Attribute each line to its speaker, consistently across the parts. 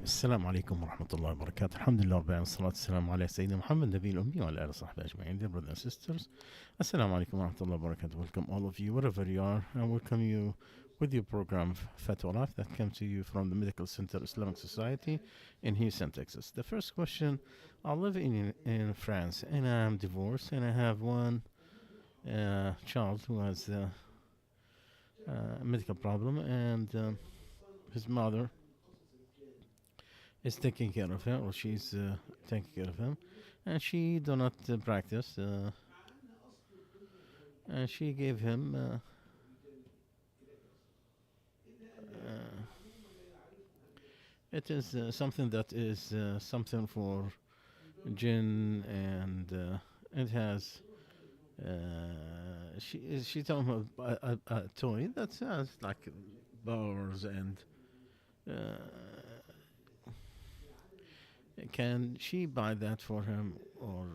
Speaker 1: السلام عليكم ورحمة الله وبركاته. الحمد لله رب العالمين والصلاة والسلام على سيدنا محمد نبي الأمي وعلى آله وصحبه أجمعين. Dear brothers and sisters, Assalamu alaikum wa rahmatullahi wa barakatuh. Welcome all of you wherever you are, and welcome you with your program Fatwa Life that comes to you from the Medical Center Islamic Society in Houston, Texas. The first question: I live in France and I am divorced and I have one child who has a medical problem, and his mother is taking care of him, or she's taking care of him, and she do not practice, and she gave him it is something that is something for jinn, and it has she told him a toy that has like bars, and uh, can she buy that for him, or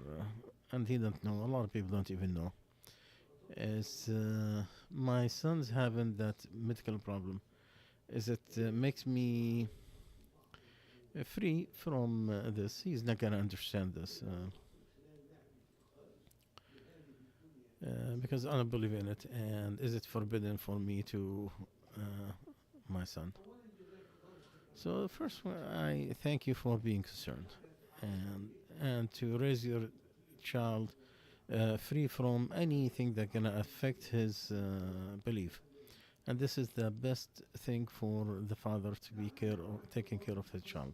Speaker 1: and he don't know. A lot of people don't even know. Is my son's having that medical problem? Is it makes me free from this? He's not gonna understand this because I don't believe in it. And is it forbidden for me to my son? So first, I thank you for being concerned, and to raise your child free from anything that gonna affect his belief. And this is the best thing for the father to be taking care of his child.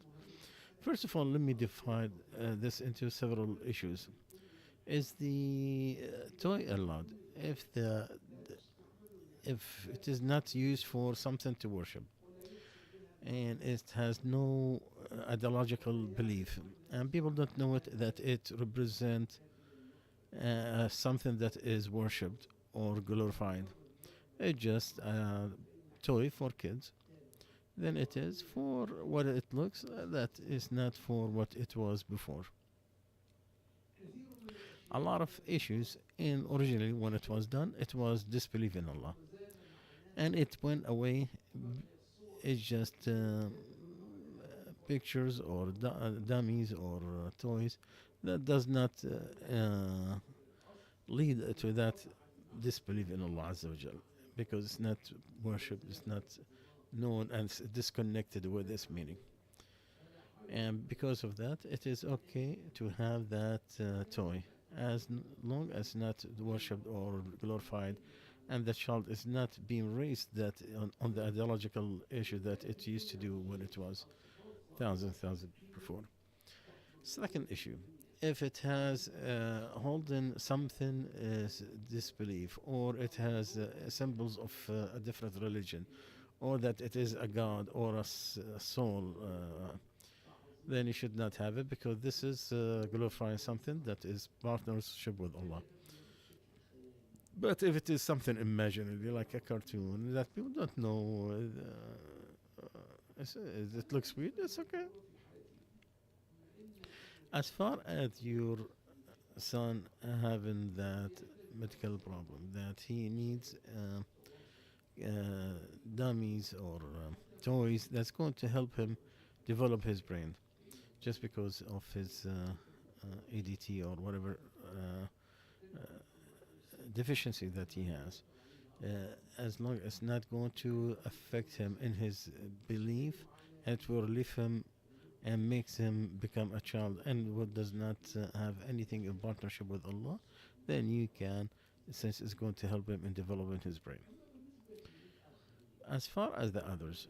Speaker 1: First of all, let me divide this into several issues. Is the toy allowed if it is not used for something to worship, and it has no ideological belief, and people don't know it that it represents something that is worshipped or glorified? It's just a toy for kids. Then it is for what it looks. That is not for what it was before. A lot of issues in originally when it was done, it was disbelief in Allah, and it went away. It's just pictures or dummies or toys that does not lead to that disbelief in Allah Azza wa Jal, because it's not worship, it's not known, and it's disconnected with its meaning. And because of that, it is okay to have that toy as long as not worshipped or glorified, and the child is not being raised that on the ideological issue that it used to do when it was thousands before. Second issue: if it has holding something as disbelief, or it has symbols of a different religion, or that it is a god or a soul, then you should not have it, because this is glorifying something that is partnership with Allah. But if it is something imaginary, like a cartoon that people don't know, it looks weird, it's okay. As far as your son having that medical problem, that he needs dummies or toys that's going to help him develop his brain, just because of his ADT or whatever deficiency that he has, as long as it's not going to affect him in his belief, it will leave him and makes him become a child, and what does not have anything in partnership with Allah, then you can, since it's going to help him in developing his brain. As far as the others,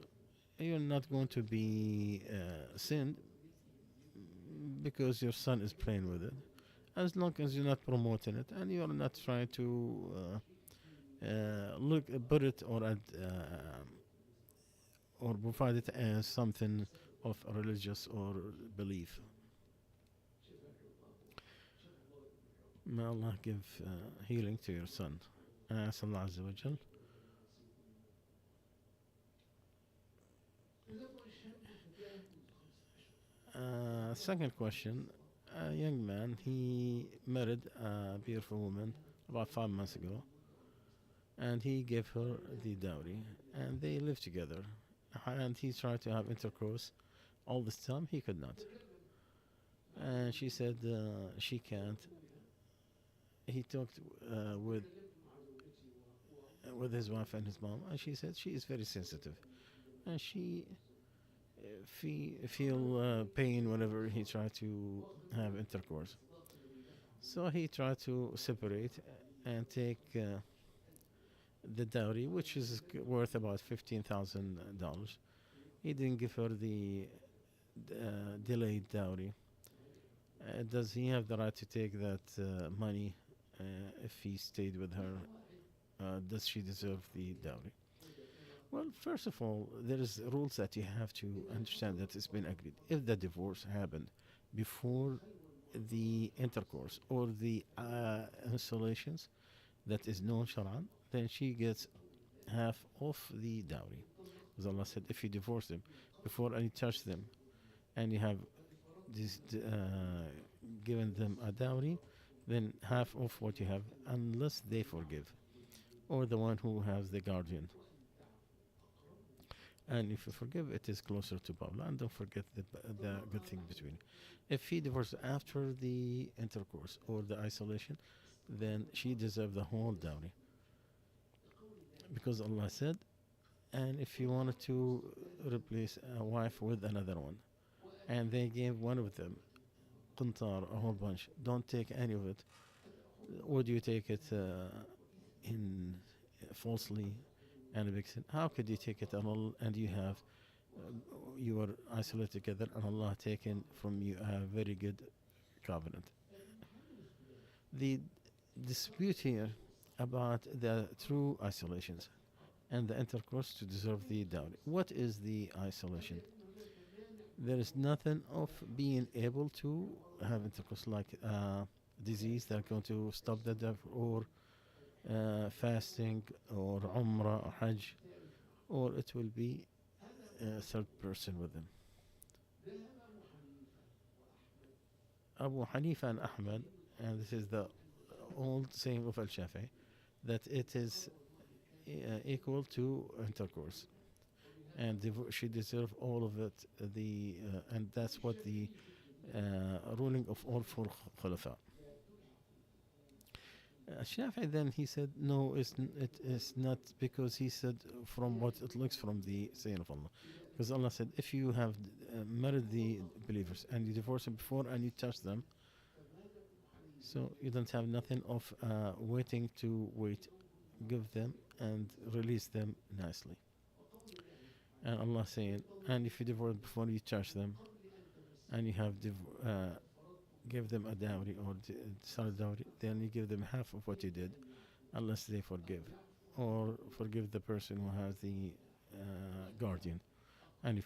Speaker 1: you're not going to be sinned because your son is playing with it, as long as you're not promoting it and you're not trying to put it or provide it as something of a religious or belief. May Allah give healing to your son. Ask Allah Azza wa Jal. Second question: a young man, he married a beautiful woman about 5 months ago, and he gave her the dowry, and they live together, and he tried to have intercourse All this time he could not. And she said she can't. He talked with his wife and his mom, and she said she is very sensitive, and she feel pain whenever he tried to have intercourse. So he tried to separate and take the dowry, which is worth about $15,000. He didn't give her the delayed dowry. Does he have the right to take that money if he stayed with her? Does she deserve the dowry? Well, first of all, there is rules that you have to understand that it's been agreed. If the divorce happened before the intercourse or the installations that is known Sharan, then she gets half of the dowry. As Allah said, if you divorce them before you touch them and you have this, given them a dowry, then half of what you have, unless they forgive, or the one who has the guardian. And if you forgive, it is closer to Pablo. And don't forget the good thing between. If he divorced after the intercourse or the isolation, then she deserves the whole dowry. Because Allah said, and if you wanted to replace a wife with another one, and they gave one of them qintar, a whole bunch, don't take any of it. Would you take it in falsely and a big sin? How could you take it and you have you were isolated together and Allah taken from you a very good covenant? The dispute here about the true isolations and the intercourse to deserve the dowry. What is the isolation? There is nothing of being able to have intercourse like disease that are going to stop the death, or fasting, or umrah, or hajj, or it will be a third person with them. Abu Hanifa and Ahmad, and this is the old saying of Al-Shafi'i, that it is equal to intercourse, and she deserves all of it. And that's what the ruling of all four Khulafa. Shafi'i then he said no, it is not, because he said from what it looks from the saying of Allah, because Allah said if you have married the believers and you divorce them before and you touch them, so you don't have nothing of waiting to give them and release them nicely. And Allah saying, and if you divorce before you touch them and you have give them a dowry or solid dowry, then you give them half of what you did, unless they forgive, or forgive the person who has the guardian, and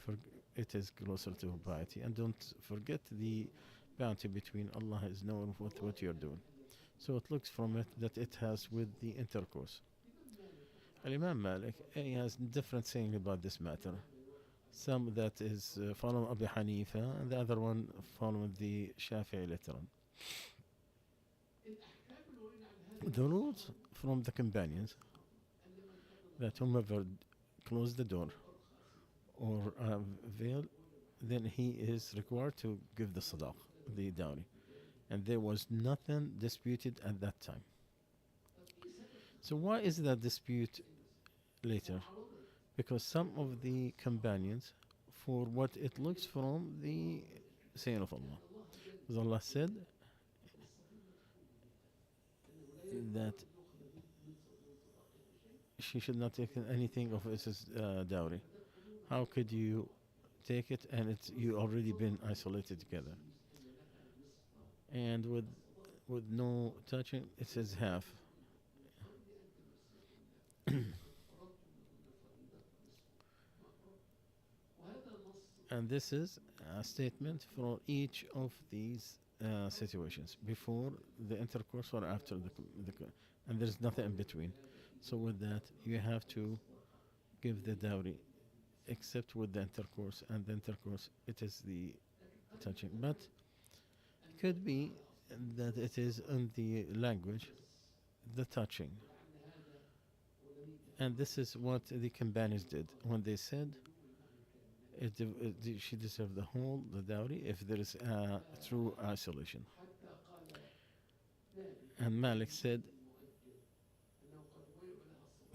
Speaker 1: it is closer to piety. And don't forget the bounty between Allah is known with what you're doing. So it looks from it that it has with the intercourse. Al-Imam Malik, he has different saying about this matter. Some that is following Abu Hanifa, and the other one following the Shafi'i later on. The rules from the companions that whomever closed the door or veil, then he is required to give the sadaq, the dowry. And there was nothing disputed at that time. So why is that dispute later? Because some of the companions, for what it looks from the saying of Allah, because Allah said that she should not take anything of his dowry. How could you take it and you already been isolated together? And with no touching, it says half. And this is a statement for each of these situations, before the intercourse or after and there's nothing in between. So with that, you have to give the dowry, except with the intercourse, and the intercourse, it is the touching. But it could be that it is in the language, the touching. And this is what the companions did when they said she deserves the dowry if there is true isolation. And Malik said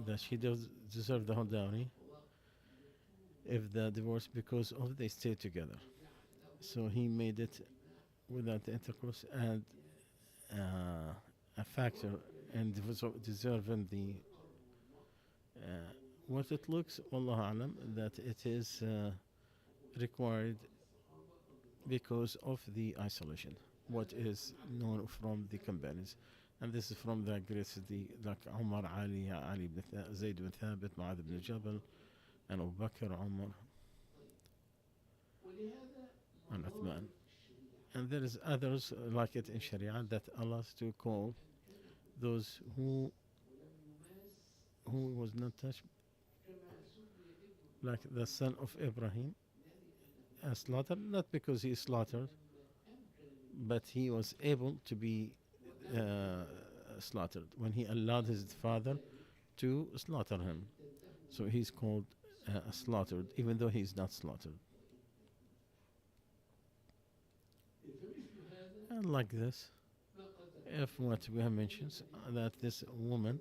Speaker 1: that she does deserve the whole dowry if the divorce because of they stay together. So he made it without the intercourse and a factor in deserving the what it looks, Allah Alam, that it is required because of the isolation, what is known from the companions. And this is from the great like Umar, Ali ibn Zayd ibn Thabit, Mu'adh ibn Jabal, and Abu Bakr, Umar, and Uthman. And there is others like it in Sharia that allows to call those who was not touched, like the son of Ibrahim, slaughtered, not because he slaughtered, but he was able to be slaughtered when he allowed his father to slaughter him. So he's called slaughtered, even though he's not slaughtered. And like this, if what we have mentioned, that this woman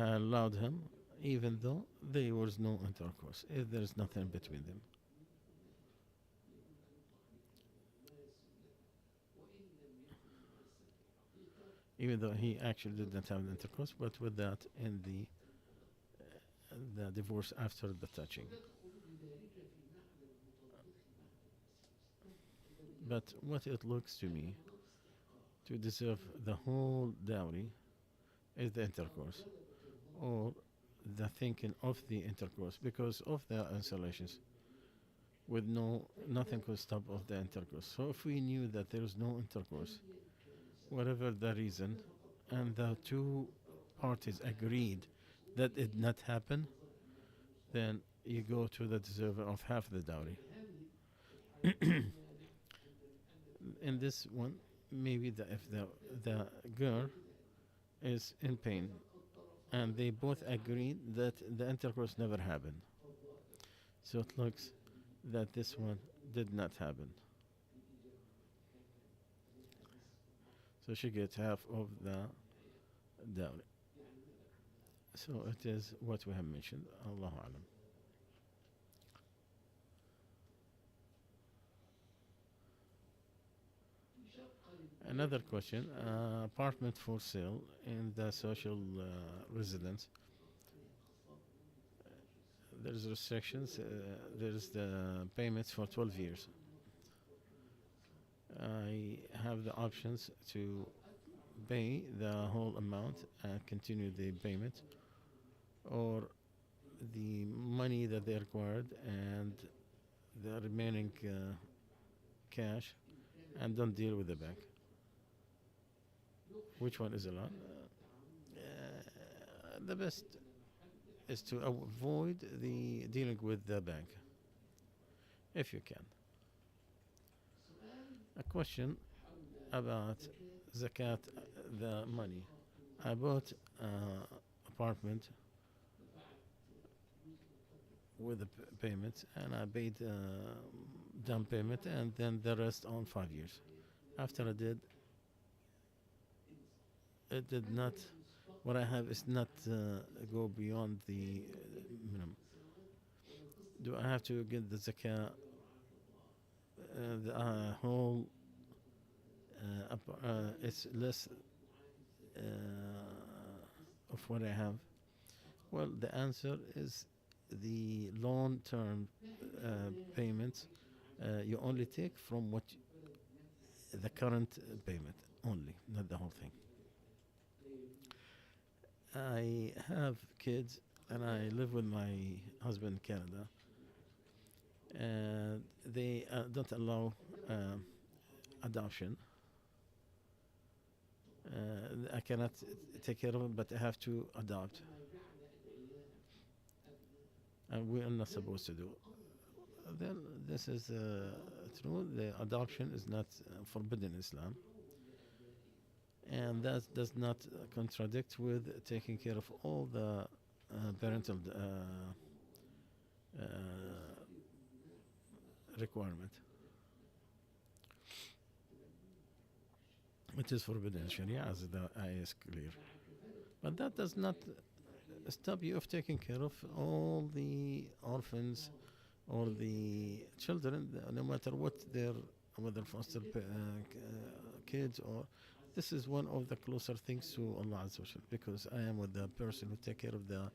Speaker 1: allowed him, even though there was no intercourse, if there is nothing between them. Even though he actually did not have intercourse, but with that in the divorce after the touching. But what it looks to me to deserve the whole dowry is the intercourse, or the thinking of the intercourse because of the installations. With nothing could stop of the intercourse. So if we knew that there is no intercourse, whatever the reason, and the two parties agreed that it did not happen, then you go to the deserver of half the dowry. In this one, maybe if the girl is in pain and they both agreed that the intercourse never happened, so it looks that this one did not happen. So she gets half of the dowry. So it is what we have mentioned. Allahu Alam. Another question, apartment for sale in the social residence. There's restrictions. There's the payments for 12 years. I have the options to pay the whole amount and continue the payment, or the money that they required and the remaining cash, and don't deal with the bank. Which one is allowed? The best is to avoid the dealing with the bank, if you can. A question about zakat, the money. I bought apartment with the payment, and I paid down payment, and then the rest on 5 years. After I did, it did not. What I have is not go beyond the minimum. Do I have to get the zakah? The whole it's less of what I have. Well, the answer is the long-term payments. You only take from what the current payment only, not the whole thing. I have kids, and I live with my husband in Canada, and they don't allow adoption. I cannot take care of them, but I have to adopt, and we are not supposed to do. Then this is true. The adoption is not forbidden in Islam, and that does not contradict with taking care of all the parental requirement. It is forbidden in Sharia, as the ayah is clear. But that does not stop you of taking care of all the orphans or the children, no matter what their, whether foster kids or. This is one of the closer things to Allah Azza wa Jal, because I am with the person who take care of the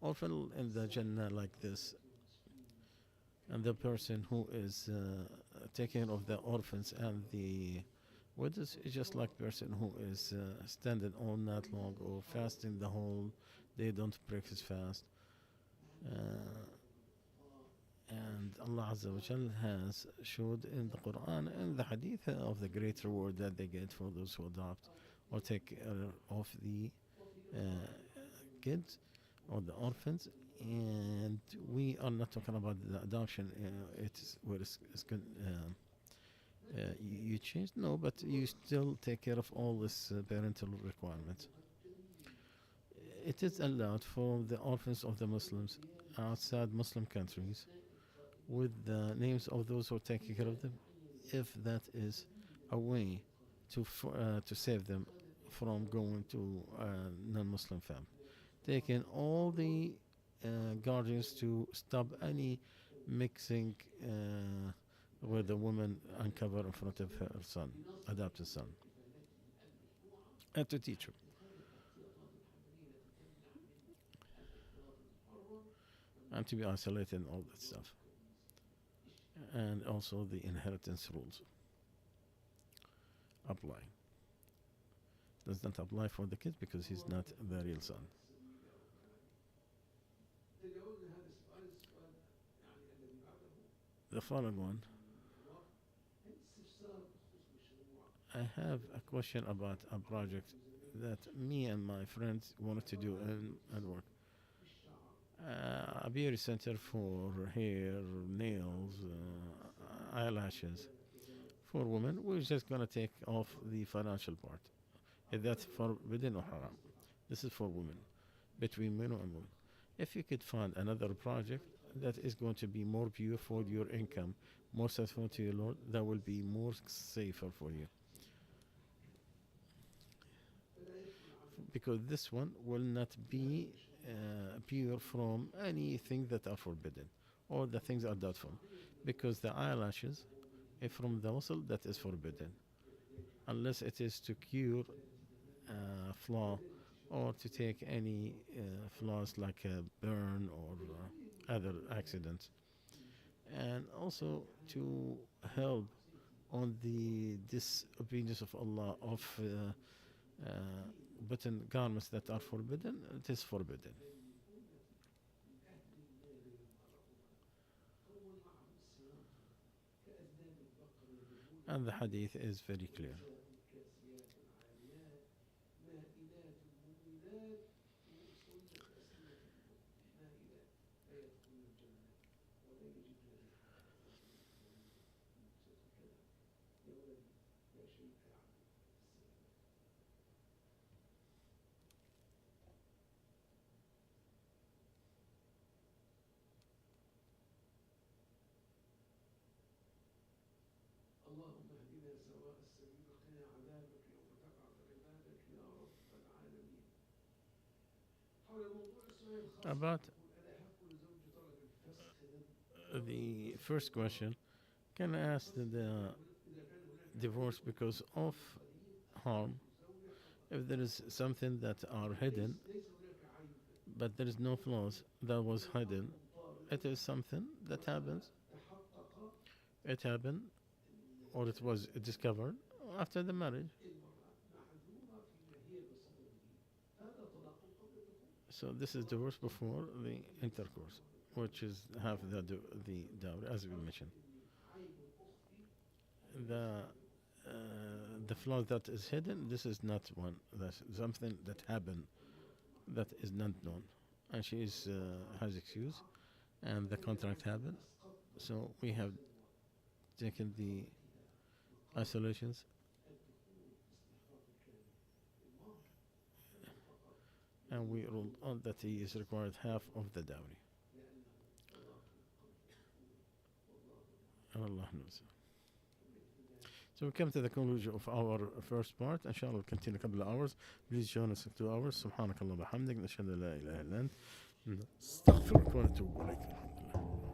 Speaker 1: orphan in the Jannah like this, and the person who is taking care of the orphans and the widows is just like person who is standing all night long or fasting the whole day, don't break his fast. Uh, and Allah Azza wa Jal has showed in the Quran and the Hadith of the great reward that they get for those who adopt or take care of the uh, kids or the orphans. And we are not talking about the adoption. It's where you change, no, but you still take care of all this parental requirements. It is allowed for the orphans of the Muslims outside Muslim countries with the names of those who are taking care of them, if that is a way to save them from going to a non-Muslim family. Taking all the guardians to stop any mixing where the woman uncover in front of her son, adopted son, and to teach her. And to be isolated and all that stuff. And also the inheritance rules apply. Does not apply for the kids because he's not the real son. The following one, I have a question about a project that me and my friends wanted to do and work. A beauty center for hair, nails, eyelashes for women. We're just gonna take off the financial part. Is that forbidden or haram? This is for women, between men and women. If you could find another project that is going to be more pure for your income, more satisfying to your Lord, that will be more safer for you. Because this one will not be pure from anything that are forbidden or the things are doubtful, because the eyelashes, if from the muscle, that is forbidden unless it is to cure flaw or to take any flaws like a burn or other accidents, and also to help on the disobedience of Allah of button garments that are forbidden. It is forbidden. And the hadith is very clear. About the first question, can I ask the divorce because of harm? If there is something that are hidden, but there is no flaws that was hidden, it is something that happens. It happened, or it was discovered after the marriage. So this is divorce before the intercourse, which is half the dowry, as we mentioned. The uh, the flaw that is hidden, this is not one. That's something that happened that is not known, and she is has excuse, and the contract happened. So we have taken the isolations, and we ruled on that he is required half of the dowry. Allah knows. So we come to the conclusion of our first part. Inshallah, we'll continue a couple of hours. Please join us in 2 hours. سبحانك اللهم وبحمدك نشهد أن لا إله إلا أنت نستغفرك ونتوب إليك. الحمد لله.